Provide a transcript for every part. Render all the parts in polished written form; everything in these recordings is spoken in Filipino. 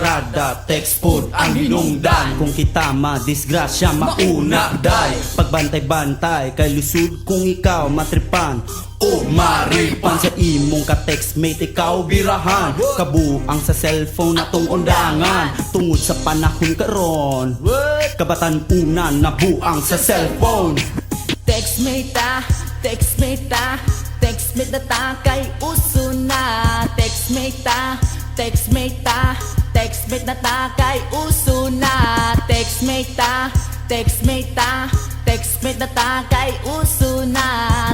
tirada, text food ang hinungdan. Kung kita madisgrasya, mauna day. Pagbantay-bantay, kay lusod kung ikaw matripan o maripan. Sa imong ka-textmate, ikaw birahan. Kabuang sa cellphone na tong undangan. Tungod sa panahon karon, kabatan-unan na buang sa cellphone. Textmate ta, textmate ta, textmate na ta kay uso na. Textmate ta, textmate ta, textmate na ta kay uso na. Textmate ta, textmate ta, textmate na ta kay uso na.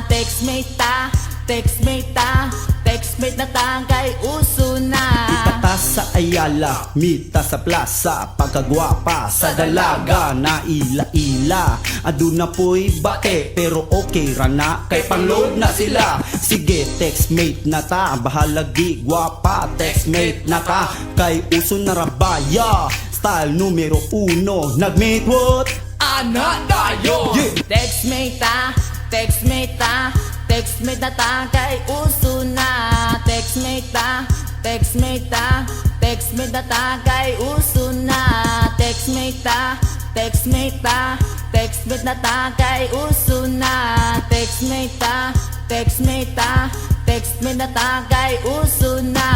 Textmate ta, textmate ta, textmate na ta kay uso na. Itata sa Ayala, mita sa plaza, pagkagwapa sa dalaga, na ila-ila. Aduna po'y bate, pero okay ra na, kay pangload na sila. Sige, textmate na ta, bahalagi, gwapa, textmate na ka, kay uso na rabaya. Style numero 1, nag-meet what? Ana tayo! Yeah. Textmate ta, textmate ta, textmate na ta kay uso na. Textmate ta, textmate ta, textmate na ta kay uso na. Textmate ta, textmate ta, textmate na ta kay uso na. Textmate ta, textmate ta, textmate na ta kay uso na.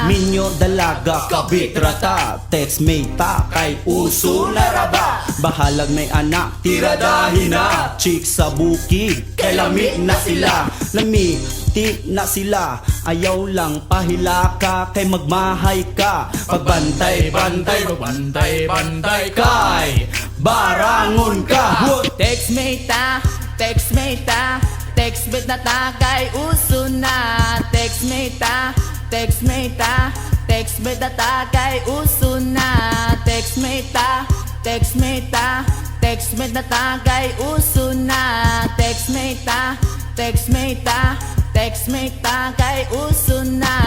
Minyo dalaga, kabit rata, textmate ta, kay uso na raba. Bahalag may anak, tiradahin na. Chick sa bukid, kay lami na sila. Lami, ti na sila. Ayaw lang pahila ka, kay magmahay ka. Pagbantay-bantay, pagbantay-bantay kay barangon ka. Textmate ta, textmate ta, textmate na ta kay uso na. Textmate ta, textmate ta, textmate na ta kay uso na. Textmate ta, textmate ta, textmate na ta kay uso na. Textmate ta, textmate ta, textmate ta kay uso na.